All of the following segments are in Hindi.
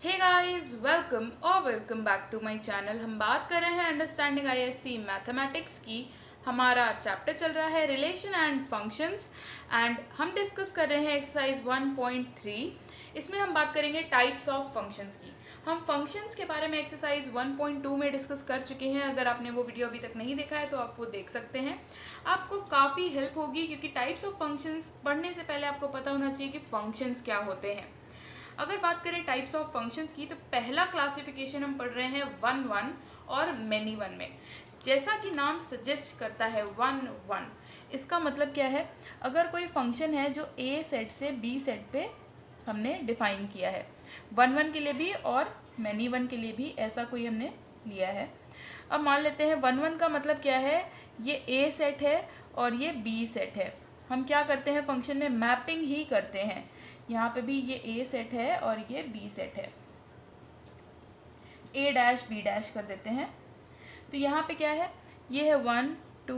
Hey guys, welcome back to my channel. हम बात कर रहे हैं अंडरस्टैंडिंग आईएससी मैथमेटिक्स की। हमारा चैप्टर चल रहा है रिलेशन एंड फंक्शंस एंड हम डिस्कस कर रहे हैं एक्सरसाइज 1.3। इसमें हम बात करेंगे टाइप्स ऑफ फंक्शंस की। हम फंक्शंस के बारे में एक्सरसाइज 1.2 में डिस्कस कर चुके हैं। अगर आपने वो वीडियो अभी तक नहीं देखा है तो आप वो देख सकते हैं। आपको काफ़ी हेल्प होगी क्योंकि टाइप्स ऑफ फंक्शंस पढ़ने से पहले आपको पता होना चाहिए कि फंक्शंस क्या होते हैं। अगर बात करें टाइप्स ऑफ फंक्शंस की तो पहला क्लासिफिकेशन हम पढ़ रहे हैं वन वन और मैनी वन में। जैसा कि नाम सजेस्ट करता है वन वन, इसका मतलब क्या है? अगर कोई फंक्शन है जो ए सेट से बी सेट पे हमने डिफाइन किया है, वन वन के लिए भी और मैनी वन के लिए भी ऐसा कोई हमने लिया है। अब मान लेते हैं वन वन का मतलब क्या है, ये ए सेट है और ये बी सेट है। हम क्या करते हैं फंक्शन में, मैपिंग ही करते हैं। यहाँ पे भी ये ए सेट है और ये बी सेट है, ए डैश बी डैश कर देते हैं। तो यहाँ पे क्या है, ये है 1 2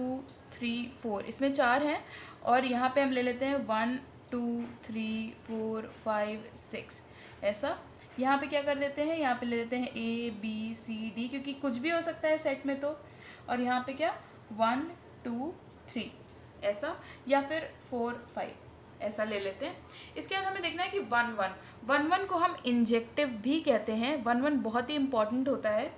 3 4, इसमें 4 हैं और यहाँ पे हम ले लेते हैं 1 2 3 4 5 6 ऐसा। यहाँ पे क्या कर देते हैं, यहाँ पे ले लेते हैं ए बी सी डी, क्योंकि कुछ भी हो सकता है सेट में तो। और यहाँ पे क्या 1 2 3 ऐसा, या फिर 4 5 ऐसा ले लेते हैं। इसके बाद हमें देखना है कि वन वन को हम इंजेक्टिव भी कहते हैं। वन वन बहुत ही इंपॉर्टेंट होता है।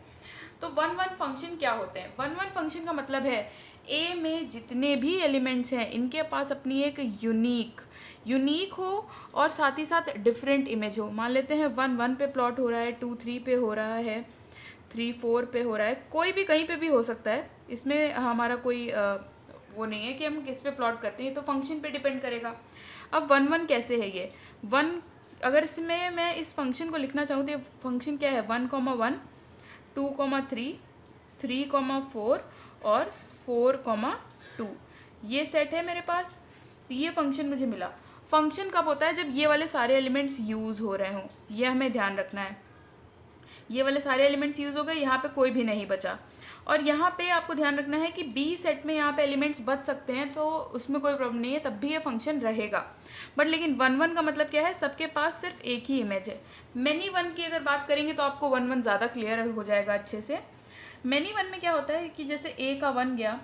तो वन वन फंक्शन क्या होते हैं? वन वन फंक्शन का मतलब है ए में जितने भी एलिमेंट्स हैं इनके पास अपनी एक यूनिक हो और साथ ही साथ डिफरेंट इमेज हो। मान लेते हैं 1 1 पे प्लॉट हो रहा है, 2 3 पे हो रहा है, 3 4 पे हो रहा है, कोई भी कहीं पे भी हो सकता है। इसमें हमारा कोई वो नहीं है कि हम किस पे प्लॉट करते हैं, तो फंक्शन पे डिपेंड करेगा। अब वन वन कैसे है ये वन, अगर इसमें मैं इस फंक्शन को लिखना चाहूँ तो ये फंक्शन क्या है, 1,1 2,3 3,4 और 4,2, ये सेट है मेरे पास। तो ये फंक्शन मुझे मिला। फंक्शन कब होता है? जब ये वाले सारे एलिमेंट्स यूज़ हो रहे हों, ये हमें ध्यान रखना है। ये वाले सारे एलिमेंट्स यूज़ हो गए, यहाँ पे कोई भी नहीं बचा। और यहाँ पे आपको ध्यान रखना है कि बी सेट में यहाँ पे एलिमेंट्स बच सकते हैं, तो उसमें कोई प्रॉब्लम नहीं है, तब भी ये फंक्शन रहेगा। बट लेकिन वन वन का मतलब क्या है, सबके पास सिर्फ एक ही इमेज है। मैनी वन की अगर बात करेंगे तो आपको वन वन ज़्यादा क्लियर हो जाएगा अच्छे से। मैनी वन में क्या होता है कि जैसे ए का 1 गया,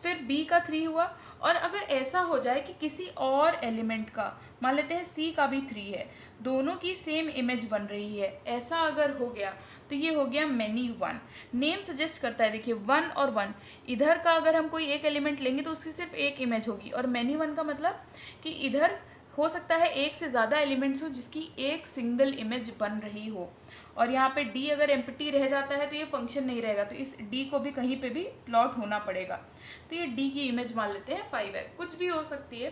फिर बी का 3 हुआ, और अगर ऐसा हो जाए कि किसी और एलिमेंट का, मान लेते हैं सी का भी 3 है, दोनों की सेम इमेज बन रही है, ऐसा अगर हो गया तो ये हो गया मैनी वन। नेम सजेस्ट करता है, देखिए 1 और 1, इधर का अगर हम कोई एक एलिमेंट लेंगे तो उसकी सिर्फ एक इमेज होगी। और मैनी वन का मतलब कि इधर हो सकता है एक से ज़्यादा एलिमेंट्स हो जिसकी एक सिंगल इमेज बन रही हो। और यहाँ पे डी अगर एम्प्टी रह जाता है तो ये फंक्शन नहीं रहेगा, तो इस डी को भी कहीं पे भी प्लॉट होना पड़ेगा। तो ये डी की इमेज मान लेते हैं 5 है, कुछ भी हो सकती है।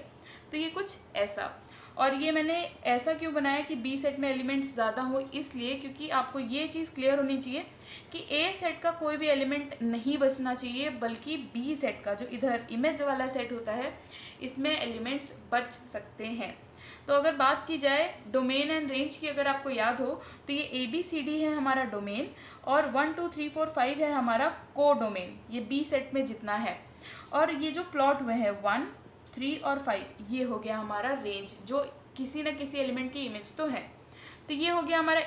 तो ये कुछ ऐसा। और ये मैंने ऐसा क्यों बनाया कि बी सेट में एलिमेंट्स ज़्यादा हो, इसलिए क्योंकि आपको ये चीज़ क्लियर होनी चाहिए कि ए सेट का कोई भी एलिमेंट नहीं बचना चाहिए, बल्कि बी सेट का जो इधर इमेज वाला सेट होता है इसमें एलिमेंट्स बच सकते हैं। तो अगर बात की जाए डोमेन एंड रेंज की, अगर आपको याद हो तो ये ए बी सी डी है हमारा डोमेन, और 1 2 3 4 5 है हमारा को डोमेन, ये बी सेट में जितना है। और ये जो प्लॉट हुए हैं 1 3 और 5, ये हो गया हमारा रेंज, जो किसी न किसी एलिमेंट की इमेज तो है। तो ये हो गया हमारा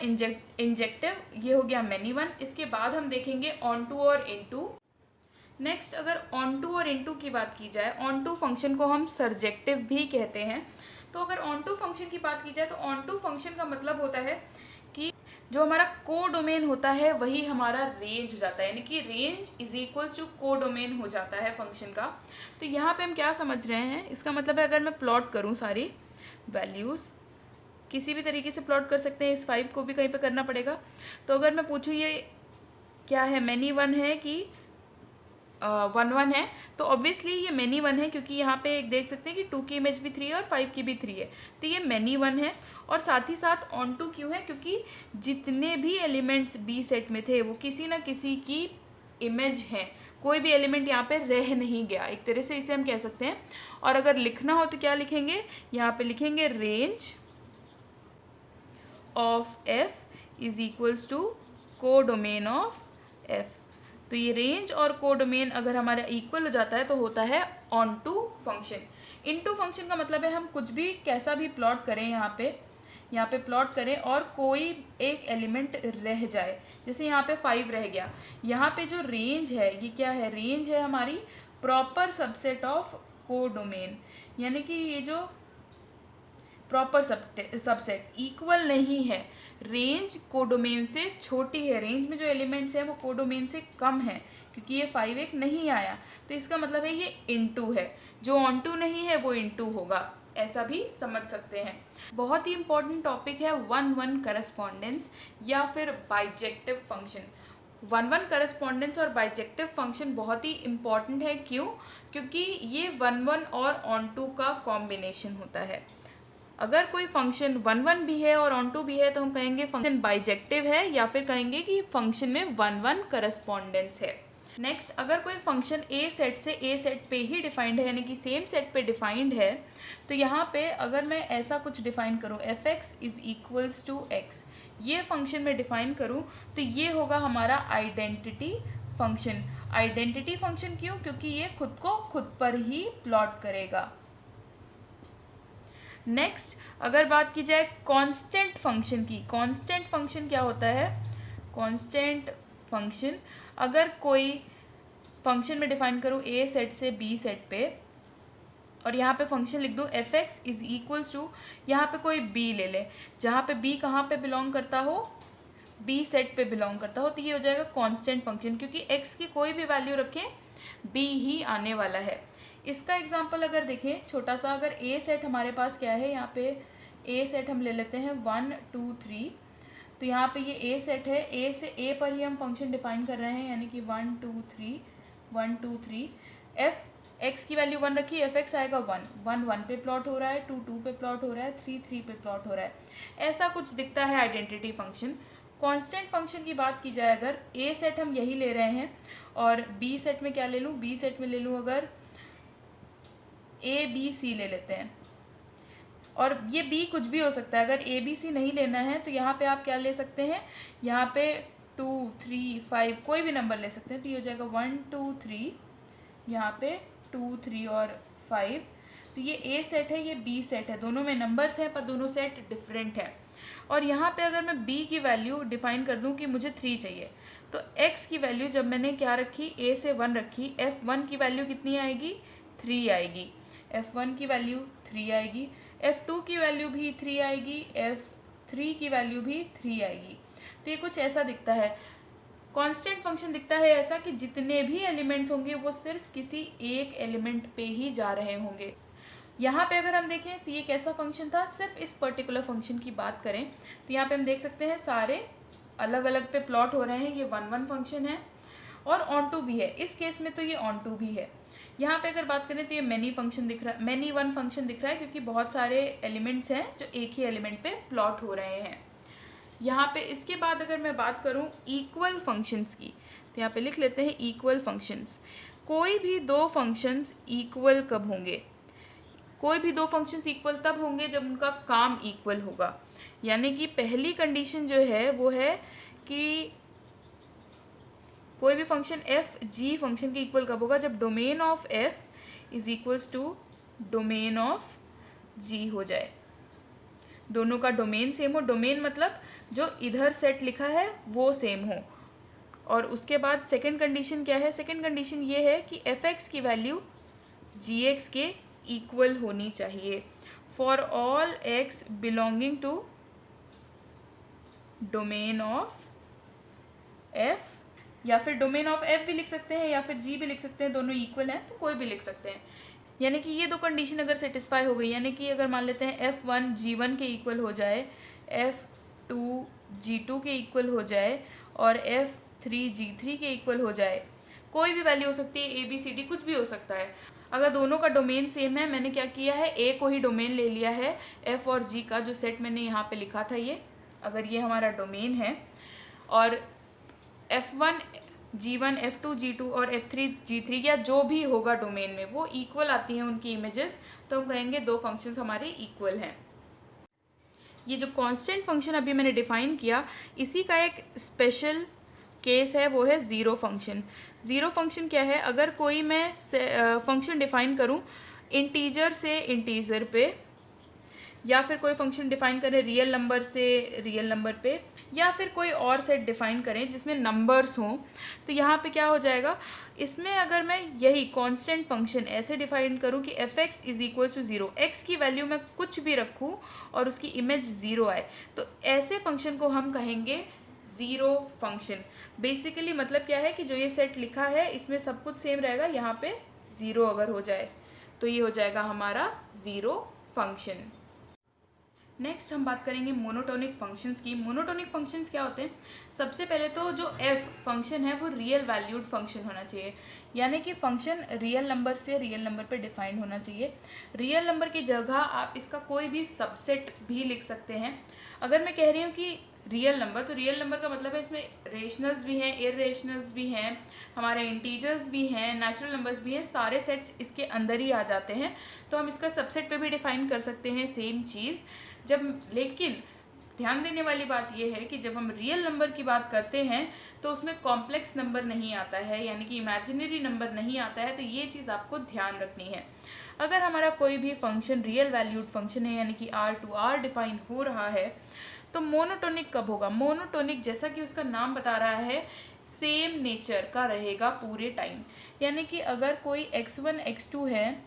इंजेक्टिव, ये हो गया मैनी वन। इसके बाद हम देखेंगे ऑन टू और इन टू। नेक्स्ट अगर ऑन टू और इन टू की बात की जाए, ऑन टू फंक्शन को हम सरजेक्टिव भी कहते हैं। तो अगर ऑन टू फंक्शन की बात की जाए तो ऑन टू फंक्शन का मतलब होता है कि जो हमारा को डोमेन होता है वही हमारा रेंज हो जाता है, यानी कि रेंज इज इक्वल्स टू को डोमेन हो जाता है फंक्शन का। तो यहाँ पे हम क्या समझ रहे हैं, इसका मतलब है अगर मैं प्लॉट करूँ सारी वैल्यूज़, किसी भी तरीके से प्लॉट कर सकते हैं, इस 5 को भी कहीं पे करना पड़ेगा। तो अगर मैं पूछूँ ये क्या है, मैनी वन है कि 1 1 है, तो ऑब्वियसली ये मैनी वन है, क्योंकि यहाँ पे एक देख सकते हैं कि 2 की इमेज भी 3 है और 5 की भी 3 है, तो ये मैनी वन है। और साथ ही साथ ऑन टू क्यों है, क्योंकि जितने भी एलिमेंट्स बी सेट में थे वो किसी न किसी की इमेज हैं, कोई भी एलिमेंट यहाँ पे रह नहीं गया, एक तरह से इसे हम कह सकते हैं। और अगर लिखना हो तो क्या लिखेंगे, यहाँ पे लिखेंगे range of f is equals to को डोमेन ऑफ एफ। तो ये रेंज और को डोमेन अगर हमारा इक्वल हो जाता है तो होता है onto function. Into function का मतलब है हम कुछ भी कैसा भी प्लॉट करें, यहाँ पे प्लॉट करें और कोई एक एलिमेंट रह जाए, जैसे यहाँ पे 5 रह गया, यहाँ पे जो रेंज है ये क्या है, रेंज है हमारी प्रॉपर सबसेट ऑफ कोडोमेन, यानी कि ये जो प्रॉपर सबसेट इक्वल नहीं है, रेंज कोडोमेन से छोटी है, रेंज में जो एलिमेंट्स हैं वो कोडोमेन से कम है, क्योंकि ये 5 एक नहीं आया, तो इसका मतलब है ये इनटू है, जो ऑनटू नहीं है वो इनटू होगा, ऐसा भी समझ सकते हैं। बहुत ही इंपॉर्टेंट टॉपिक है 1-1 करस्पॉन्डेंस या फिर बाइजेक्टिव फंक्शन। 1-1 करस्पॉन्डेंस और बाइजेक्टिव फंक्शन बहुत ही इंपॉर्टेंट है, क्यों? क्योंकि ये 1-1 और ऑन-टू का कॉम्बिनेशन होता है। अगर कोई फंक्शन 1-1 भी है और ऑन-टू भी है तो हम कहेंगे फंक्शन बाइजेक्टिव है, या फिर कहेंगे कि फंक्शन में 1-1 करस्पॉन्डेंस है। नेक्स्ट, अगर कोई फंक्शन ए सेट से ए सेट पे ही डिफाइंड है, यानी कि सेम सेट पे डिफाइंड है, तो यहाँ पे अगर मैं ऐसा कुछ डिफाइन करूँ f(x) is equals to x, ये फंक्शन में डिफाइन करूँ तो ये होगा हमारा आइडेंटिटी फंक्शन। आइडेंटिटी फंक्शन क्यों? क्योंकि ये खुद को खुद पर ही प्लॉट करेगा। नेक्स्ट, अगर बात की जाए कांस्टेंट फंक्शन की, कांस्टेंट फंक्शन क्या होता है? कांस्टेंट फंक्शन, अगर कोई फंक्शन में डिफाइन करूँ ए सेट से बी सेट पे, और यहाँ पे फंक्शन लिख दूँ f(x) इज इक्वल्स टू, यहाँ पे कोई b ले ले, जहाँ पे b कहाँ पे बिलोंग करता हो, b सेट पे बिलोंग करता हो, तो ये हो जाएगा कांस्टेंट फंक्शन, क्योंकि x की कोई भी वैल्यू रखें b ही आने वाला है। इसका एग्जांपल अगर देखें छोटा सा, अगर a सेट हमारे पास क्या है, यहाँ पे a सेट हम ले लेते हैं 1 2 3, तो यहाँ पे ये a सेट है, a से a पर ही हम फंक्शन डिफाइन कर रहे हैं, यानी कि 1 2 3 f(x) की वैल्यू 1 रखी, f(x) आएगा 1 1 पे प्लॉट हो रहा है, 2 2 पे प्लॉट हो रहा है, 3 3 पे प्लॉट हो रहा है, ऐसा कुछ दिखता है आइडेंटिटी फंक्शन। कांस्टेंट फंक्शन की बात की जाए, अगर a सेट हम यही ले रहे हैं और b सेट में क्या ले लूँ, b सेट में ले लूँ अगर a b c ले लेते हैं, और ये b कुछ भी हो सकता है, अगर a b c नहीं लेना है तो यहाँ पे आप क्या ले सकते हैं, यहाँ पे 2 3 5 कोई भी नंबर ले सकते हैं, तो ये हो जाएगा 1 2 3, यहाँ पे 2 3 और 5, तो ये a सेट है, ये b सेट है, दोनों में नंबर्स हैं पर दोनों सेट डिफरेंट है। और यहाँ पे अगर मैं b की वैल्यू डिफाइन कर दूँ कि मुझे 3 चाहिए, तो x की वैल्यू जब मैंने क्या रखी, a से 1 रखी, f1 की वैल्यू कितनी आएगी, 3 आएगी, f1 की वैल्यू 3 आएगी, f2 की वैल्यू भी 3 आएगी, f3 की वैल्यू भी 3 आएगी। तो ये कुछ ऐसा दिखता है, कांस्टेंट फंक्शन दिखता है ऐसा कि जितने भी एलिमेंट्स होंगे वो सिर्फ किसी एक एलिमेंट पे ही जा रहे होंगे। यहाँ पे अगर हम देखें तो ये कैसा फंक्शन था, सिर्फ इस पर्टिकुलर फंक्शन की बात करें तो यहाँ पे हम देख सकते हैं सारे अलग अलग पे प्लॉट हो रहे हैं, ये 1-1 फंक्शन है और ऑन-टू भी है, इस केस में तो ये ऑन-टू भी है। यहाँ पे अगर बात करें तो ये मैनी फंक्शन दिख रहा है, मैनी वन फंक्शन दिख रहा है, क्योंकि बहुत सारे एलिमेंट्स हैं जो एक ही एलिमेंट पे प्लॉट हो रहे हैं। यहाँ पे इसके बाद अगर मैं बात करूँ इक्वल फंक्शंस की, तो यहाँ पे लिख लेते हैं इक्वल फंक्शंस। कोई भी दो फंक्शंस इक्वल कब होंगे? कोई भी दो फंक्शंस इक्वल तब होंगे जब उनका काम इक्वल होगा, यानी कि पहली कंडीशन जो है वो है कि कोई भी फंक्शन f g फंक्शन के इक्वल कब होगा, जब domain of f is equals to domain of g हो जाए, दोनों का डोमेन सेम हो, डोमेन मतलब जो इधर सेट लिखा है वो सेम हो। और उसके बाद सेकंड कंडीशन क्या है, सेकंड कंडीशन ये है कि f(x) की वैल्यू gx के इक्वल होनी चाहिए for all x belonging to domain of f, या फिर डोमेन ऑफ f भी लिख सकते हैं या फिर g भी लिख सकते हैं, दोनों इक्वल हैं तो कोई भी लिख सकते हैं। यानी कि ये दो कंडीशन अगर सेटिस्फाई हो गई, यानी कि अगर मान लेते हैं f1 g1 के इक्वल हो जाए, f2 g2 के इक्वल हो जाए और f3 g3 के इक्वल हो जाए, कोई भी वैल्यू हो सकती है, a b c d कुछ भी हो सकता है। अगर दोनों का डोमेन सेम है, मैंने क्या किया है, a को ही डोमेन ले लिया है f और g का, जो सेट मैंने यहाँ पे लिखा था, ये अगर ये हमारा डोमेन है, और f1 g1 f2 g2 और f3 g3 या जो भी होगा डोमेन में वो इक्वल आती हैं उनकी इमेजेस, तो हम कहेंगे दो फंक्शंस हमारे इक्वल हैं। ये जो कांस्टेंट फंक्शन अभी मैंने डिफाइन किया, इसी का एक स्पेशल केस है, वो है ज़ीरो फंक्शन। ज़ीरो फंक्शन क्या है, अगर कोई मैं फंक्शन डिफाइन करूं इंटीजर से इंटीजर पे, या फिर कोई फंक्शन डिफाइन करें रियल नंबर से रियल नंबर पे, या फिर कोई और सेट डिफाइन करें जिसमें नंबर्स हों, तो यहाँ पे क्या हो जाएगा, इसमें अगर मैं यही कांस्टेंट फंक्शन ऐसे डिफाइन करूँ कि f x is equal to zero, x की वैल्यू मैं कुछ भी रखूँ और उसकी इमेज ज़ीरो आए, तो ऐसे फंक्शन को हम कहेंगे ज़ीरो फंक्शन। बेसिकली मतलब क्या है कि जो ये सेट लिखा है इसमें सब कुछ सेम रहेगा, यहाँ पे ज़ीरो अगर हो जाए तो ये हो जाएगा हमारा ज़ीरो फंक्शन। नेक्स्ट हम बात करेंगे मोनोटोनिक फंक्शंस की। मोनोटोनिक फंक्शंस क्या होते हैं? सबसे पहले तो जो एफ फंक्शन है वो रियल वैल्यूड फंक्शन होना चाहिए, यानी कि फंक्शन रियल नंबर से रियल नंबर पे डिफाइंड होना चाहिए। रियल नंबर की जगह आप इसका कोई भी सबसेट भी लिख सकते हैं। अगर मैं कह रही हूँ कि रियल नंबर, तो रियल नंबर का मतलब है इसमें रेशनल्स भी हैं, इरेशनल्स भी हैं, हमारे इंटीजर्स भी हैं, नेचुरल नंबर्स भी हैं, सारे सेट्स इसके अंदर ही आ जाते हैं। तो हम इसका सबसेट पे भी डिफाइन कर सकते हैं सेम चीज़। लेकिन ध्यान देने वाली बात यह है कि जब हम रियल नंबर की बात करते हैं तो उसमें कॉम्प्लेक्स नंबर नहीं आता है, यानी कि इमेजिनरी नंबर नहीं आता है, तो ये चीज़ आपको ध्यान रखनी है। अगर हमारा कोई भी फंक्शन रियल वैल्यूड फंक्शन है, यानी कि आर टू आर डिफाइन हो रहा है, तो मोनोटोनिक कब होगा? मोनोटोनिक जैसा कि उसका नाम बता रहा है सेम नेचर का रहेगा पूरे टाइम। यानी कि अगर कोई x1 x2 है,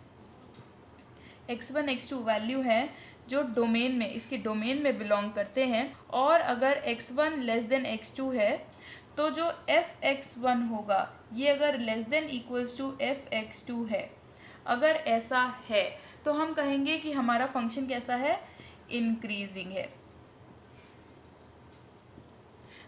x1 x2 वैल्यू है जो डोमेन में, इसके डोमेन में बिलोंग करते हैं, और अगर x1 लेस देन x2 है तो जो f(x1) होगा ये अगर less than equals to f(x2) है, अगर ऐसा है तो हम कहेंगे कि हमारा फंक्शन कैसा है? इंक्रीजिंग है।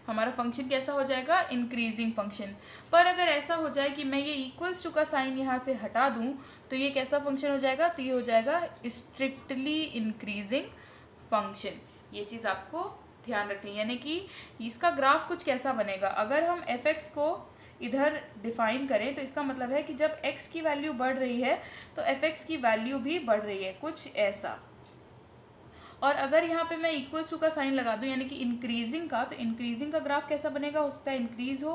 हमारा फंक्शन कैसा हो जाएगा? Increasing function. पर अगर ऐसा हो जाए कि मैं ये इक्वल्स टू का साइन यहाँ से हटा दूँ तो ये कैसा फंक्शन हो जाएगा? तो ये हो जाएगा स्ट्रिक्टली इंक्रीजिंग फंक्शन। ये चीज़ आपको ध्यान रखनी है, यानी कि इसका ग्राफ कुछ कैसा बनेगा। अगर हम एफ एक्स को इधर डिफाइन करें तो इसका मतलब है कि जब x की वैल्यू बढ़ रही है तो एफ एक्स की वैल्यू भी बढ़ रही है, कुछ ऐसा। और अगर यहाँ पे मैं इक्वल्स टू का साइन लगा दूँ यानी कि इंक्रीजिंग का, तो इंक्रीजिंग का ग्राफ कैसा बनेगा? हो सकता है इंक्रीज हो,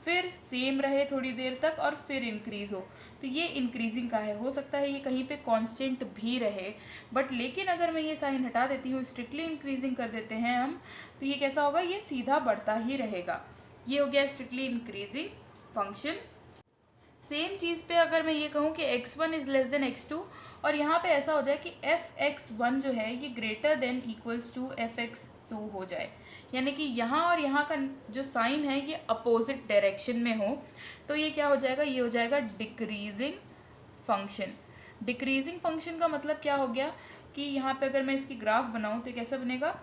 फिर सेम रहे थोड़ी देर तक और फिर इंक्रीज हो, तो ये इंक्रीजिंग का है। हो सकता है ये कहीं पे कांस्टेंट भी रहे, बट लेकिन अगर मैं ये साइन हटा देती हूँ, स्ट्रिक्टली इंक्रीजिंग कर देते हैं हम, तो ये कैसा होगा? ये सीधा बढ़ता ही रहेगा। ये हो गया स्ट्रिक्टली इंक्रीजिंग फंक्शन। सेम चीज़ पे अगर मैं ये कहूँ कि x1 is less than x2 और यहाँ पे ऐसा हो जाए कि f(x1) जो है ये greater than equals to f(x2) हो जाए, यानी कि यहाँ और यहाँ का जो साइन है ये अपोजिट डायरेक्शन में हो, तो ये क्या हो जाएगा? ये हो जाएगा डिक्रीजिंग फंक्शन। डिक्रीजिंग फंक्शन का मतलब क्या हो गया कि यहाँ पे अगर मैं इसकी ग्राफ बनाऊँ तो कैसा बनेगा?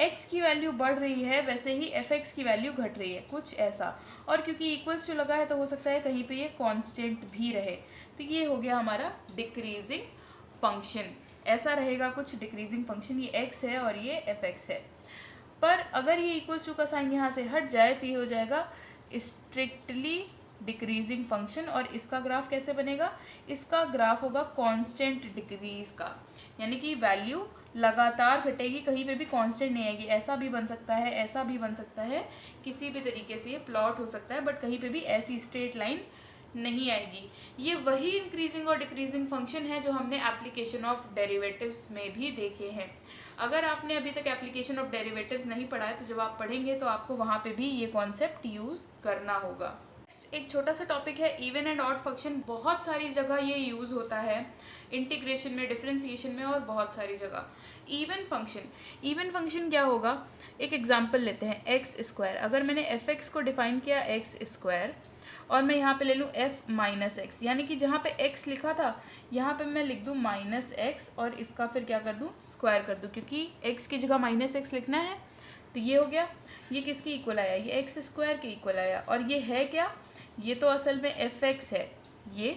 x की वैल्यू बढ़ रही है वैसे ही f(x) की वैल्यू घट रही है, कुछ ऐसा। और क्योंकि इक्वल्स टू लगा है तो हो सकता है कहीं पे ये कांस्टेंट भी रहे, तो ये हो गया हमारा डिक्रीजिंग फंक्शन। ऐसा रहेगा कुछ डिक्रीजिंग फंक्शन, ये x है और ये f(x) है। पर अगर ये इक्वल्स टू का साइन यहाँ से हट जाए तो ये हो जाएगा स्ट्रिक्टली डिक्रीजिंग फंक्शन। और इसका ग्राफ कैसे बनेगा? इसका ग्राफ होगा कांस्टेंट डिक्रीज का, यानी कि वैल्यू लगातार घटेगी, कहीं पे भी कांस्टेंट नहीं आएगी। ऐसा भी बन सकता है, ऐसा भी बन सकता है, किसी भी तरीके से ये प्लॉट हो सकता है, बट कहीं पे भी ऐसी स्ट्रेट लाइन नहीं आएगी। ये वही इंक्रीजिंग और डिक्रीजिंग फंक्शन है जो हमने एप्लीकेशन ऑफ डेरिवेटिव्स में भी देखे हैं। अगर आपने अभी तक एप्लीकेशन ऑफ डेरिवेटिव्स नहीं पढ़ा है तो जब आप पढ़ेंगे तो आपको वहाँ पे भी ये कॉन्सेप्ट यूज़ करना होगा। एक छोटा सा टॉपिक है इवन एंड ऑड फंक्शन। बहुत सारी जगह ये यूज़ होता है, इंटीग्रेशन में, डिफरेंशिएशन में और बहुत सारी जगह। इवन फंक्शन क्या होगा? एक एग्जांपल लेते हैं, एक्स स्क्वायर। अगर मैंने एफ एक्स को डिफाइन किया एक्स स्क्वायर और मैं यहाँ पे ले लूँ एफ माइनस एक्स, यानी कि जहाँ पे एक्स लिखा था यहाँ पे मैं लिख दूँ माइनस एक्स और इसका फिर क्या कर दूँ? स्क्वायर कर दूँ, क्योंकि एक्स की जगह माइनस एक्स लिखना है। तो ये हो गया, ये किसकी इक्वल आया? ये एक्स स्क्वायर के इक्वल आया। और ये है क्या? ये तो असल में एफ एक्स है ये।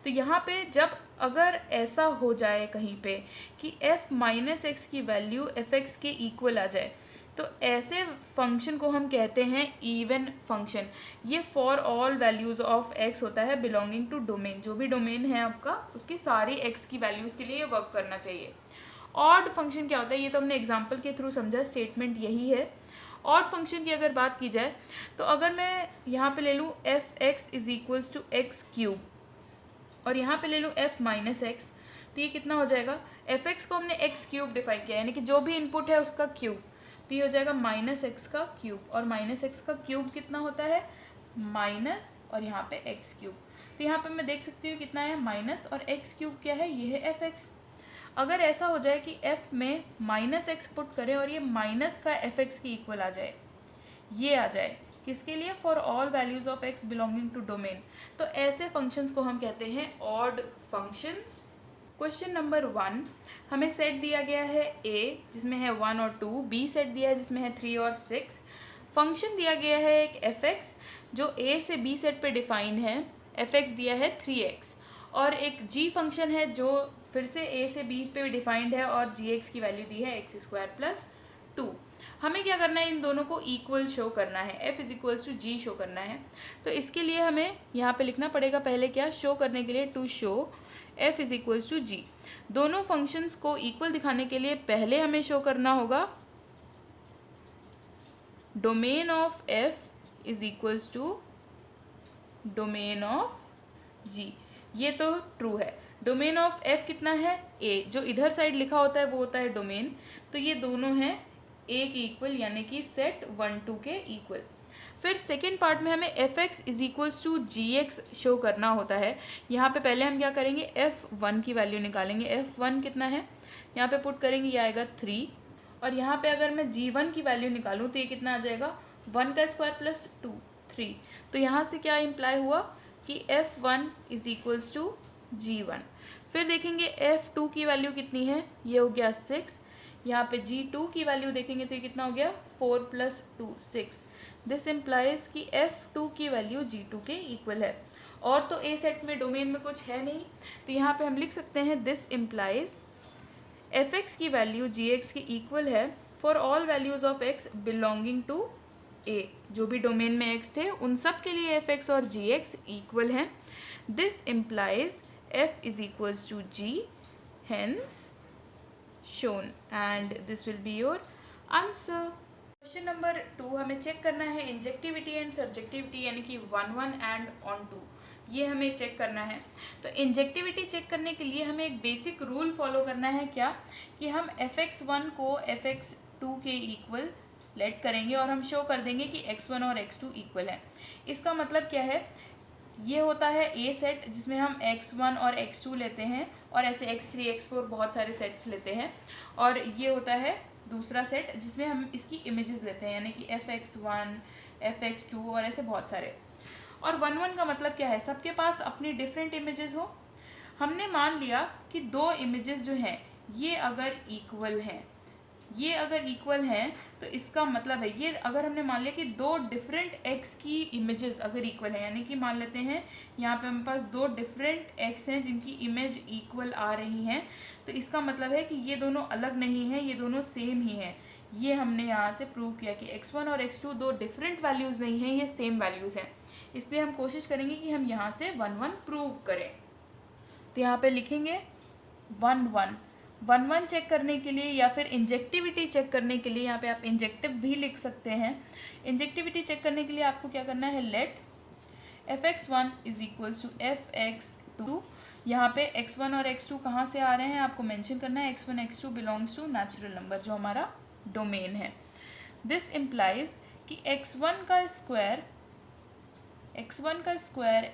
तो यहाँ पे जब अगर ऐसा हो जाए कहीं पे कि f माइनस एक्स की वैल्यू एफ एक्स के इक्वल आ जाए, तो ऐसे फंक्शन को हम कहते हैं इवन फंक्शन। ये for all values of x होता है बिलोंगिंग टू डोमेन। जो भी डोमेन है आपका उसकी सारी x की वैल्यूज़ के लिए वर्क करना चाहिए। ऑड फंक्शन क्या होता है? ये तो हमने एग्जाम्पल के थ्रू समझा, स्टेटमेंट यही है। ऑड फंक्शन की अगर बात की जाए तो अगर मैं यहाँ पे ले लूँ f x is equals to x cube और यहाँ पे ले लूँ f माइनस एक्स, तो ये कितना हो जाएगा, fx को हमने x क्यूब डिफाइन किया, यानी कि जो भी इनपुट है उसका क्यूब, तो ये हो जाएगा माइनस एक्स का क्यूब, और माइनस एक्स का क्यूब कितना होता है, माइनस और यहाँ पे एक्स क्यूब। तो यहाँ पे मैं देख सकती हूँ कितना है, माइनस, और एक्स क्यूब क्या है, ये है एफ एक्स। अगर ऐसा हो जाए कि f में माइनस एक्स पुट करें और ये माइनस का एफ एक्स की इक्वल आ जाए, ये आ जाए किसके लिए, for all values of x belonging to domain, तो ऐसे फंक्शंस को हम कहते हैं ऑड फंक्शंस। क्वेश्चन नंबर 1, हमें सेट दिया गया है a जिसमें है 1 और 2, b सेट दिया है जिसमें है 3 और 6, फंक्शन दिया गया है एक fx जो a से b सेट पे डिफाइन है, fx दिया है 3x, और एक g फंक्शन है जो फिर से a से b पे डिफाइंड है और gx की वैल्यू दी है x² + 2। हमें क्या करना है, इन दोनों को इक्वल शो करना है, f = g शो करना है। तो इसके लिए हमें यहाँ पे लिखना पड़ेगा पहले क्या, शो करने के लिए टू शो f = g। दोनों फंक्शंस को इक्वल दिखाने के लिए पहले हमें शो करना होगा domain of f = domain of g। ये तो ट्रू है। डोमेन ऑफ f कितना है, a, जो इधर साइड लिखा होता है वो होता है डोमेन, तो ये दोनों हैं a के इक्वल, यानी कि सेट 1 2 के इक्वल। फिर सेकेंड पार्ट में हमें fx = gx शो करना होता है। यहाँ पे पहले हम क्या करेंगे, f1 की वैल्यू निकालेंगे। f1 कितना है, यहाँ पे पुट करेंगे, ये आएगा 3, और यहाँ पे अगर मैं g1 की वैल्यू निकालूँ तो ये कितना आ जाएगा, 1 का स्क्वायर + 2 3। तो यहाँ से क्या इम्प्लाई हुआ कि f1 = g1। फिर देखेंगे f2 की वैल्यू कितनी है, ये हो गया 6। यहाँ पे g2 की वैल्यू देखेंगे तो ये कितना हो गया, 4 + 2 6। दिस इम्प्लाइज कि f2 की वैल्यू g2 के इक्वल है। और तो a सेट में डोमेन में कुछ है नहीं, तो यहाँ पे हम लिख सकते हैं दिस इम्प्लाइज fx की वैल्यू gx की इक्वल है for all values of x belonging to a। जो भी डोमेन में x थे उन सब के लिए fx और gx इक्वल हैं। This implies f = g, hence shown, and this will be your answer। Question number 2, हमें चेक करना है इंजेक्टिविटी एंड सर्जेक्टिविटी, यानी कि 1 1 एंड ऑन 2, ये हमें चेक करना है। तो इंजेक्टिविटी चेक करने के लिए हमें एक बेसिक रूल फॉलो करना है, क्या कि हम fx1 को fx2 के इक्वल लेट करेंगे और हम शो कर देंगे कि x1 और x2 इक्वल है। इसका मतलब क्या है, ये होता है a सेट जिसमें हम x1 और x2 लेते हैं और ऐसे x3 x4 बहुत सारे सेट्स लेते हैं, और ये होता है दूसरा सेट जिसमें हम इसकी इमेजेस लेते हैं, यानी कि fx1 fx2 और ऐसे बहुत सारे। और 1 1 का मतलब क्या है, सबके पास अपनी डिफरेंट इमेजेस हो। हमने मान लिया कि दो इमेजेस जो हैं ये अगर इक्वल हैं, ये अगर इक्वल हैं तो इसका मतलब है, ये अगर हमने मान लिया कि दो डिफरेंट x की इमेजेस अगर इक्वल है, यानी कि मान लेते हैं यहाँ पे हमारे पास दो डिफरेंट x हैं जिनकी इमेज इक्वल आ रही हैं, तो इसका मतलब है कि ये दोनों अलग नहीं हैं, ये दोनों सेम ही हैं। ये हमने यहाँ से प्रूव किया कि x1 और x2 दो डिफरेंट वैल्यूज़ नहीं हैं, ये सेम वैल्यूज़ हैं। इसलिए हम कोशिश करेंगे कि हम यहाँ से 1 1 प्रूव करें। तो यहाँ पे लिखेंगे 1 1 1 1 चेक करने के लिए, या फिर इंजेक्टिविटी चेक करने के लिए, यहाँ पे आप इंजेक्टिव भी लिख सकते हैं। इंजेक्टिविटी चेक करने के लिए आपको क्या करना है, लेट fx1 = fx2। यहाँ पे x1 और x2 कहाँ से आ रहे हैं आपको मेंशन करना है, x1 x2 belongs to natural number जो हमारा डोमेन है। दिस इम्प्लाइज कि x1 का स्क्वायर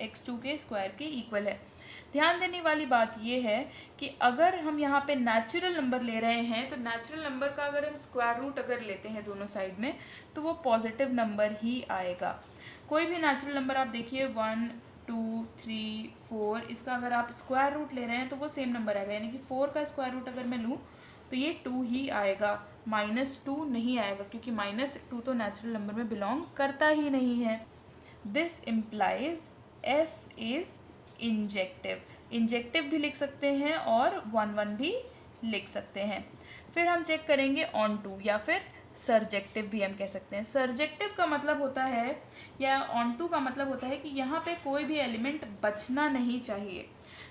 x2 के स्क्वायर के इक्वल है। ध्यान देने वाली बात यह है कि अगर हम यहाँ पे नेचुरल नंबर ले रहे हैं तो नेचुरल नंबर का अगर हम स्क्वायर रूट अगर लेते हैं दोनों साइड में तो वो पॉजिटिव नंबर ही आएगा। कोई भी नेचुरल नंबर आप देखिए 1 2 3 4, इसका अगर आप स्क्वायर रूट ले रहे हैं तो वो सेम नंबर आएगा, यानी कि 4 का स्क्वायर रूट अगर मैं लूँ तो ये 2 ही आएगा, -2 नहीं आएगा, क्योंकि -2 तो नेचुरल नंबर में बिलोंग करता ही नहीं है। This implies f is injective भी लिख सकते हैं और 1 1 भी लिख सकते हैं। फिर हम चेक करेंगे ऑन 2, या फिर सर्जेक्टिव भी हम कह सकते हैं। सर्जेक्टिव का मतलब होता है, या ऑन 2 का मतलब होता है कि यहाँ पे कोई भी एलिमेंट बचना नहीं चाहिए।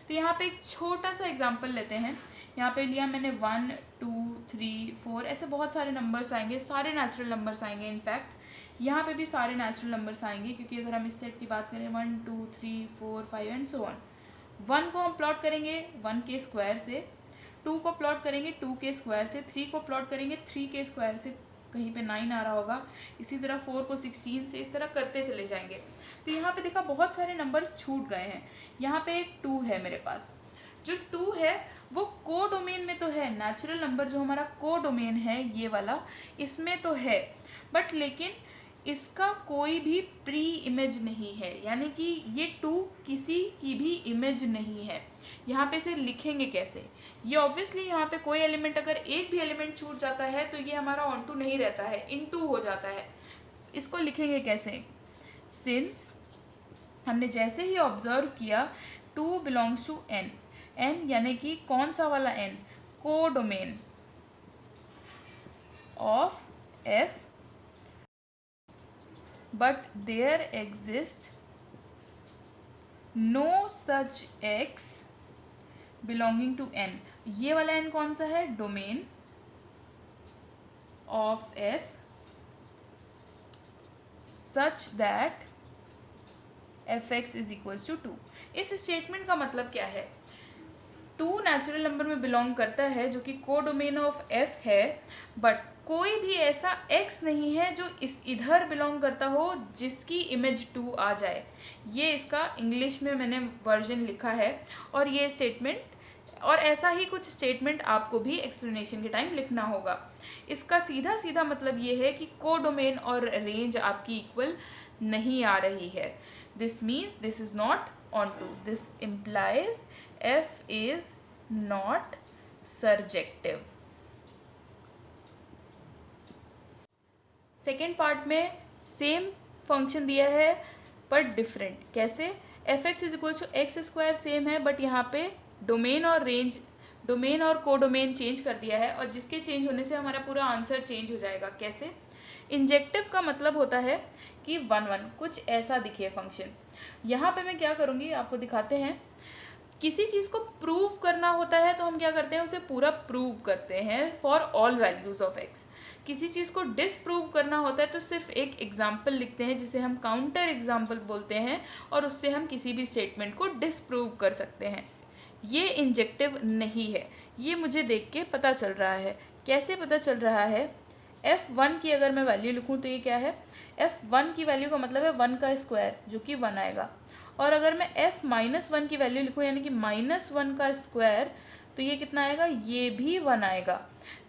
तो यहाँ पे एक छोटा सा एग्जांपल लेते हैं। यहाँ पे लिया मैंने 1 2 3 4, ऐसे बहुत सारे नंबर्स आएंगे, सारे नेचुरल नंबर्स आएंगे। इनफैक्ट यहाँ पे भी सारे नेचुरल नंबर्स आएंगे, क्योंकि अगर हम इस सेट की बात करें 1 2 3 4 5 एंड सो ऑन, 1 को हम प्लॉट करेंगे 1 के स्क्वायर से, 2 को प्लॉट करेंगे 2 के स्क्वायर से, 3 को प्लॉट करेंगे 3 के स्क्वायर से, कहीं पे 9 आ रहा होगा, इसी तरह 4 को 16 से, इस तरह करते चले जाएंगे। तो यहाँ पे देखा बहुत सारे नंबर छूट गए हैं। यहाँ पे एक 2 है मेरे पास, जो 2 है वो को डोमेन में तो है, नेचुरल नंबर जो हमारा को डोमेन है ये वाला, इसमें तो है, बट लेकिन इसका कोई भी प्री इमेज नहीं है, यानी कि ये 2 किसी की भी इमेज नहीं है। यहाँ पे इसे लिखेंगे कैसे? ये ऑब्वियसली यहाँ पे कोई एलिमेंट, अगर एक भी एलिमेंट छूट जाता है तो ये हमारा ऑन टू नहीं रहता है, इन टू हो जाता है। इसको लिखेंगे कैसे? सिंस हमने जैसे ही ऑब्जर्व किया 2 बिलोंग्स टू n, n यानी कि कौन सा वाला n? को domain of f, but there exists no such x belonging to n। ये वाला n कौन सा है? Domain of f such that fx is equals to 2। इस स्टेटमेंट का मतलब क्या है? 2 नेचुरल नंबर में बिलोंग करता है जो कि को डोमेन ऑफ f है, बट कोई भी ऐसा x नहीं है जो इस इधर बिलोंग करता हो जिसकी इमेज 2 आ जाए। ये इसका इंग्लिश में मैंने वर्जन लिखा है, और ये स्टेटमेंट, और ऐसा ही कुछ स्टेटमेंट आपको भी एक्सप्लेनेशन के टाइम लिखना होगा। इसका सीधा सीधा मतलब ये है कि को डोमेन और रेंज आपकी इक्वल नहीं आ रही है। This means this is not onto, this implies f is not surjective। Second part में सेम फंक्शन दिया है पर डिफरेंट। कैसे? fx is equal to x square same है, बट यहाँ पे डोमेन और रेंज, डोमेन और को डोमेन चेंज कर दिया है, और जिसके चेंज होने से हमारा पूरा आंसर चेंज हो जाएगा। कैसे? इंजेक्टिव का मतलब होता है कि 1 1 कुछ ऐसा दिखे फंक्शन। यहाँ पे मैं क्या करूँगी आपको दिखाते हैं। किसी चीज़ को प्रूव करना होता है तो हम क्या करते हैं, उसे पूरा प्रूव करते हैं for all values of x. किसी चीज़ को डिसप्रूव करना होता है तो सिर्फ एक एग्जाम्पल लिखते हैं जिसे हम काउंटर एग्जाम्पल बोलते हैं, और उससे हम किसी भी स्टेटमेंट को डिसप्रूव कर सकते हैं। ये इंजेक्टिव नहीं है, ये मुझे देख के पता चल रहा है। कैसे पता चल रहा है? f1 की अगर मैं वैल्यू लिखूँ तो ये क्या है? f1 की वैल्यू का मतलब है 1 का स्क्वायर, जो कि 1 आएगा। और अगर मैं f-1 की वैल्यू लिखूँ यानी कि -1 का स्क्वायर, तो ये कितना आएगा? ये भी 1 आएगा।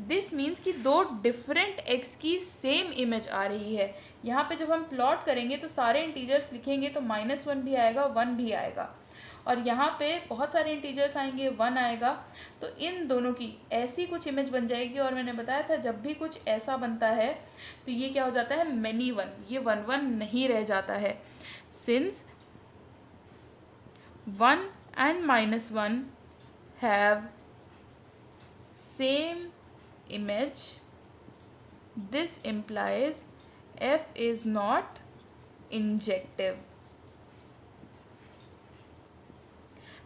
दिस मीन्स कि 2 डिफरेंट x की सेम इमेज आ रही है। यहाँ पे जब हम प्लॉट करेंगे तो सारे इंटीजर्स लिखेंगे तो -1 भी आएगा, 1 भी आएगा, और यहाँ पे बहुत सारे इंटीजर्स आएंगे, 1 आएगा। तो इन दोनों की ऐसी कुछ इमेज बन जाएगी। और मैंने बताया था जब भी कुछ ऐसा बनता है तो ये क्या हो जाता है? मैनी 1, ये 1 1 नहीं रह जाता है। Since 1 and -1 have same image, this implies f is not injective।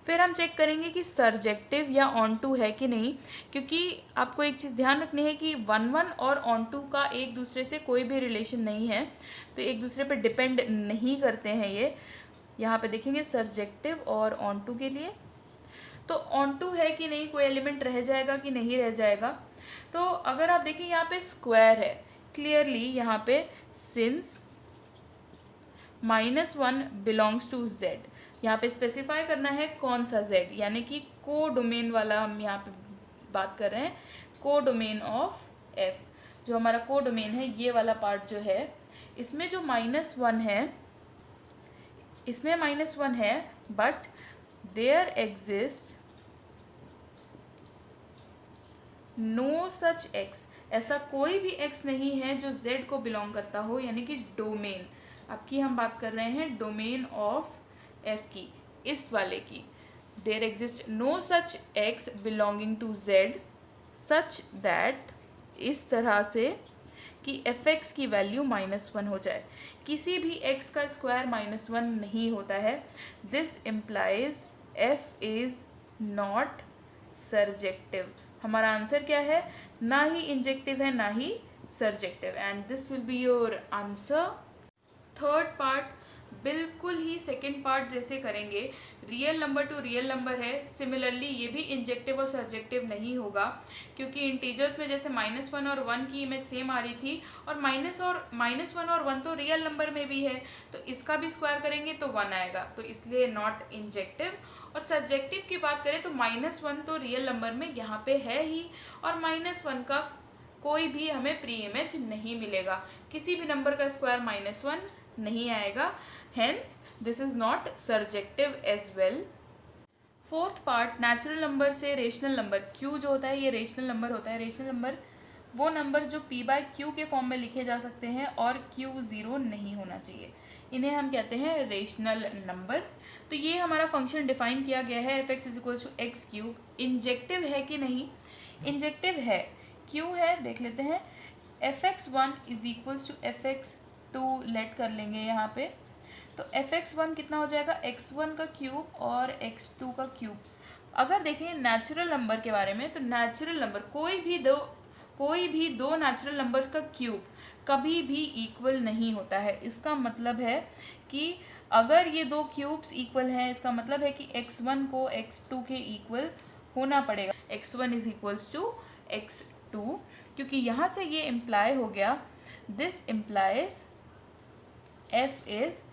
फिर हम चेक करेंगे कि सरजेक्टिव या ऑन टू है कि नहीं, क्योंकि आपको एक चीज़ ध्यान रखनी है कि 1 1 और ऑन टू का एक दूसरे से कोई भी रिलेशन नहीं है, तो एक दूसरे पर डिपेंड नहीं करते हैं ये। यहाँ पे देखेंगे सरजेक्टिव और ऑन टू के लिए, तो ऑन टू है कि नहीं, कोई एलिमेंट रह जाएगा कि नहीं रह जाएगा। तो अगर आप देखें यहाँ पे स्क्वायर है, क्लियरली यहाँ पे सिंस -1 बिलोंग्स टू z, यहाँ पे स्पेसिफाई करना है कौन सा z, यानी कि को डोमेन वाला हम यहाँ पे बात कर रहे हैं। को डोमेन ऑफ f, जो हमारा को डोमेन है ये वाला पार्ट जो है, इसमें जो -1 है, इसमें -1 है, but there exist no such x, ऐसा कोई भी x नहीं है जो z को बिलोंग करता हो, यानी कि डोमेन, आपकी हम बात कर रहे हैं डोमेन ऑफ f की, इस वाले की। There exist no such x belonging to z such that, इस तरह से कि fx की वैल्यू -1 हो जाए। किसी भी x का स्क्वायर -1 नहीं होता है। This implies f is not surjective. हमारा आंसर क्या है? ना ही इंजेक्टिव है, ना ही surjective, and this will be your answer. Third part बिल्कुल ही सेकेंड पार्ट जैसे करेंगे, real number to real number है, सिमिलरली ये भी इंजेक्टिव और सर्जेक्टिव नहीं होगा, क्योंकि इंटीजर्स में जैसे -1 और 1 की इमेज सेम आ रही थी, और -1 और 1 तो रियल नंबर में भी है, तो इसका भी स्क्वायर करेंगे तो 1 आएगा, तो इसलिए नॉट इंजेक्टिव। और सर्जेक्टिव की बात करें तो -1 तो रियल नंबर में यहाँ पे है ही, और -1 का कोई भी हमें प्री इमेज नहीं मिलेगा, किसी भी नंबर का स्क्वायर -1 नहीं आएगा, hence this is not surjective as well। Fourth part, natural number से रेशनल नंबर, क्यू जो होता है ये रेशनल नंबर होता है। रेशनल नंबर वो नंबर जो p/q के फॉर्म में लिखे जा सकते हैं और q 0 नहीं होना चाहिए, इन्हें हम कहते हैं रेशनल नंबर। तो ये हमारा फंक्शन डिफाइन किया गया है f(x = x³। इंजेक्टिव है कि नहीं? इंजेक्टिव है, क्यों है देख लेते हैं। f(x1 = f(x2) लेट कर लेंगे यहाँ पे, तो f(x1) कितना हो जाएगा, x1 का क्यूब और x2 का क्यूब। अगर देखें नेचुरल नंबर के बारे में, तो नेचुरल नंबर कोई भी दो नेचुरल नंबर्स का क्यूब कभी भी इक्वल नहीं होता है। इसका मतलब है कि अगर ये दो क्यूब्स इक्वल हैं, इसका मतलब है कि x1 को x2 के इक्वल होना पड़ेगा, x1 = x2, क्योंकि यहाँ से ये इम्प्लाई हो गया, this implies f is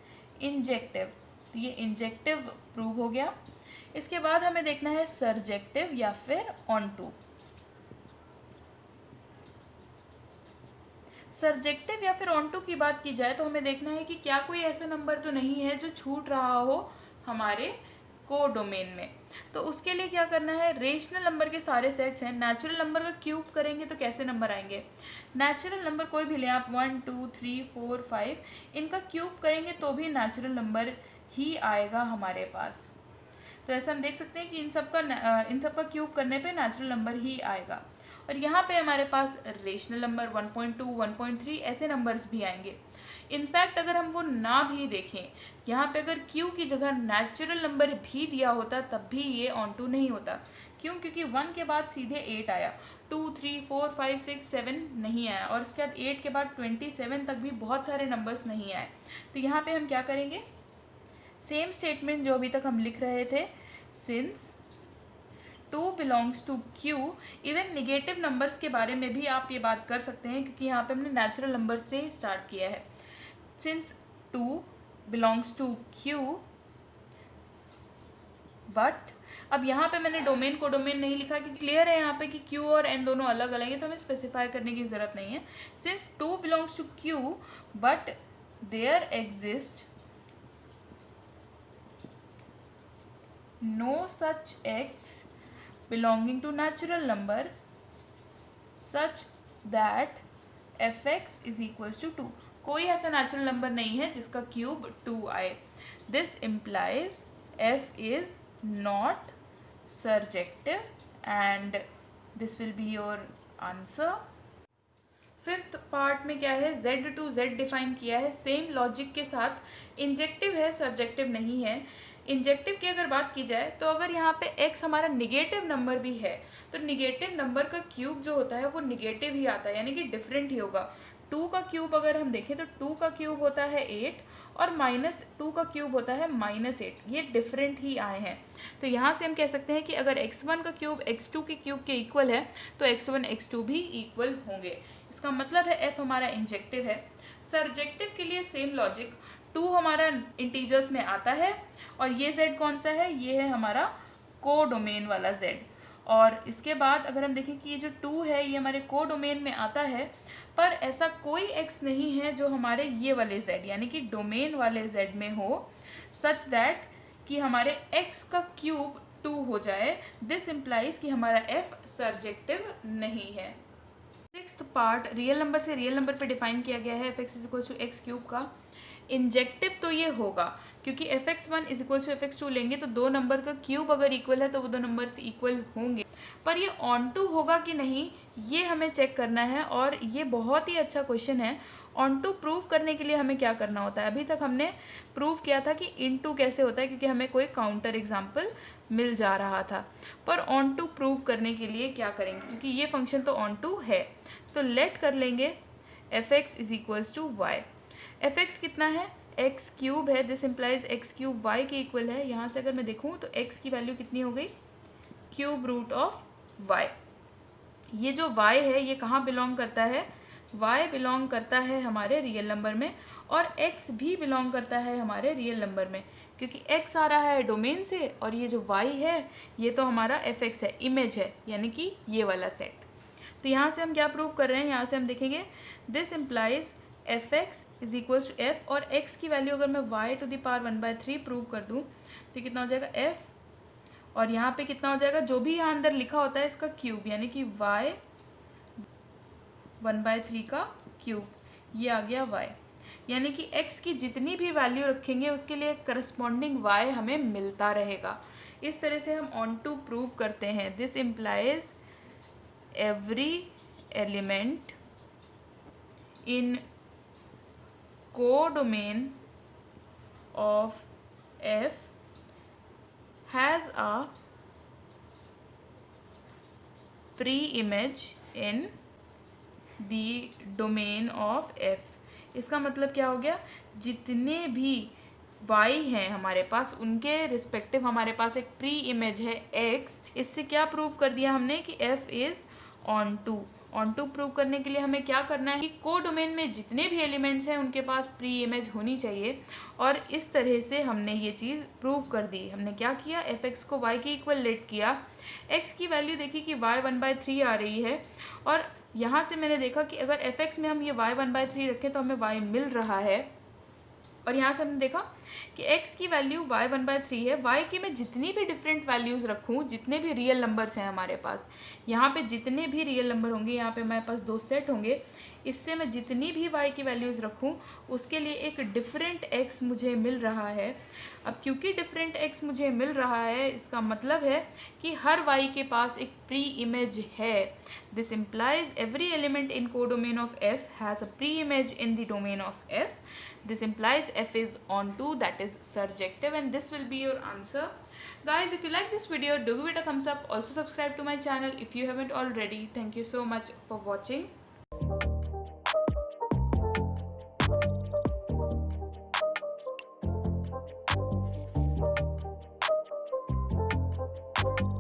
injective, तो ये इंजेक्टिव प्रूव हो गया। इसके बाद हमें देखना है सर्जेक्टिव या फिर ऑनटू। सर्जेक्टिव या फिर ऑनटू की बात की जाए तो हमें देखना है कि क्या कोई ऐसा नंबर तो नहीं है जो छूट रहा हो हमारे कोडोमेन में। तो उसके लिए क्या करना है, रेशनल नंबर के सारे सेट्स हैं, नेचुरल नंबर का क्यूब करेंगे तो कैसे नंबर आएंगे। नेचुरल नंबर कोई भी लें आप, 1 2 3 4 5, इनका क्यूब करेंगे तो भी नेचुरल नंबर ही आएगा हमारे पास। तो ऐसा हम देख सकते हैं कि इन सब का क्यूब करने पे नेचुरल नंबर ही आएगा। और यहाँ पे हमारे पास रेशनल नंबर 1.2 1.3 ऐसे नंबर्स भी आएंगे। इनफैक्ट अगर हम वो ना भी देखें, यहाँ पे अगर q की जगह नेचुरल नंबर भी दिया होता तब भी ये ऑनटू नहीं होता। क्यों? क्योंकि 1 के बाद सीधे 8 आया, 2 3 4 5 6 7 नहीं आया, और उसके बाद 8 के बाद 27 तक भी बहुत सारे नंबर्स नहीं आए। तो यहाँ पे हम क्या करेंगे, सेम स्टेटमेंट जो अभी तक हम लिख रहे थे, since 2 belongs to Q, even negative numbers के बारे में भी आप ये बात कर सकते हैं, क्योंकि यहाँ पे हमने नेचुरल नंबर से स्टार्ट किया है। Since 2 belongs to Q, but अब यहाँ पे मैंने डोमेन को डोमेन नहीं लिखा, क्योंकि क्लियर है यहाँ पे कि Q और N दोनों अलग अलग हैं, तो हमें स्पेसिफाई करने की ज़रूरत नहीं है। Since 2 belongs to Q, but there exist no such x belonging to natural number such that f(x) = 2, कोई ऐसा नेचुरल नंबर नहीं है जिसका क्यूब 2 आए। This implies f is not surjective and this will be your answer. Fifth part में क्या है, z टू z डिफाइन किया है, सेम लॉजिक के साथ। इंजेक्टिव है, सर्जेक्टिव नहीं है। इंजेक्टिव की अगर बात की जाए तो अगर यहाँ पे x हमारा निगेटिव नंबर भी है, तो निगेटिव नंबर का क्यूब जो होता है वो निगेटिव ही आता है, यानी कि डिफरेंट ही होगा। 2 का क्यूब अगर हम देखें तो 2 का क्यूब होता है 8 और -2 का क्यूब होता है -8, ये डिफरेंट ही आए हैं। तो यहाँ से हम कह सकते हैं कि अगर x1 का क्यूब x2 के क्यूब के इक्वल है तो x1 x2 भी इक्वल होंगे। इसका मतलब है f हमारा इंजेक्टिव है। सर्जेक्टिव के लिए सेम लॉजिक, 2 हमारा इंटीजर्स में आता है और ये z कौन सा है, ये है हमारा कोडोमेन वाला z। और इसके बाद अगर हम देखें कि ये जो 2 है ये हमारे कोडोमेन में आता है, पर ऐसा कोई x नहीं है जो हमारे ये वाले z यानी कि डोमेन वाले z में हो, सच दैट कि हमारे x का क्यूब 2 हो जाए। दिस इम्प्लाइज कि हमारा f सर्जेक्टिव नहीं है। सिक्स्थ पार्ट, रियल नंबर से रियल नंबर पे डिफाइन किया गया है f(x) = x³ का। इंजेक्टिव तो ये होगा क्योंकि f(x1) = f(x2) लेंगे तो 2 नंबर का क्यूब अगर इक्वल है तो वो 2 नंबर से इक्वल होंगे, पर ये ऑनटू होगा कि नहीं ये हमें चेक करना है। और ये बहुत ही अच्छा क्वेश्चन है। ऑनटू प्रूव करने के लिए हमें क्या करना होता है, अभी तक हमने प्रूव किया था कि इनटू कैसे होता है क्योंकि हमें कोई काउंटर एग्जाम्पल मिल जा रहा था, पर ऑनटू प्रूव करने के लिए क्या करेंगे, क्योंकि ये फंक्शन तो ऑनटू है, तो लेट कर लेंगे f(x) = y। f(x) कितना है, एक्स क्यूब है, this implies x cube y के इक्वल है। यहाँ से अगर मैं देखूँ तो एक्स की वैल्यू कितनी हो गई, क्यूब रूट ऑफ वाई। ये जो y है ये कहाँ बिलोंग करता है, y बिलोंग करता है हमारे रियल नंबर में, और x भी बिलोंग करता है हमारे रियल नंबर में, क्योंकि x आ रहा है डोमेन से और ये जो y है ये तो हमारा fx है, इमेज है, यानी कि ये वाला सेट। तो यहाँ से हम क्या प्रूव कर रहे हैं, यहाँ से हम देखेंगे this implies fx is equals to f, और x की वैल्यू अगर मैं y to the power 1/3 prove कर दूँ तो कितना हो जाएगा f, और यहाँ पे कितना हो जाएगा, जो भी यहाँ अंदर लिखा होता है इसका क्यूब, यानी कि y 1/3 का क्यूब, ये आ गया y। यानी कि x की जितनी भी वैल्यू रखेंगे उसके लिए करस्पॉन्डिंग y हमें मिलता रहेगा। इस तरह से हम ऑन टू प्रूव करते हैं this implies every element in codomain of f has a pre-image in the domain of f। इसका मतलब क्या हो गया, जितने भी y हैं हमारे पास उनके रिस्पेक्टिव हमारे पास एक प्री इमेज है x। इससे क्या प्रूव कर दिया हमने कि f is onto. Onto prove करने के लिए हमें क्या करना है कि कोडोमेन में जितने भी एलिमेंट्स हैं उनके पास प्री इमेज होनी चाहिए, और इस तरह से हमने ये चीज़ प्रूव कर दी। हमने क्या किया, fx को y के इक्वल लेट किया, x की वैल्यू देखी कि y 1/3 आ रही है, और यहाँ से मैंने देखा कि अगर fx में हम ये y 1/3 रखें तो हमें y मिल रहा है, और यहाँ से हमने देखा कि x की वैल्यू y 1/3 है। y की मैं जितनी भी डिफरेंट वैल्यूज़ रखूँ, जितने भी रियल नंबर्स हैं हमारे पास, यहाँ पे जितने भी रियल नंबर होंगे, यहाँ पे हमारे पास 2 सेट होंगे, इससे मैं जितनी भी y की वैल्यूज़ रखूँ उसके लिए एक डिफरेंट x मुझे मिल रहा है। अब क्योंकि डिफरेंट x मुझे मिल रहा है, इसका मतलब है कि हर y के पास एक प्री इमेज है। This implies every element in codomain of f has a pre image in the domain of f। This implies f is onto, that is surjective, and this will be your answer. Guys, if you like this video, do give it a thumbs up. Also subscribe to my channel if you haven't already. Thank you so much for watching.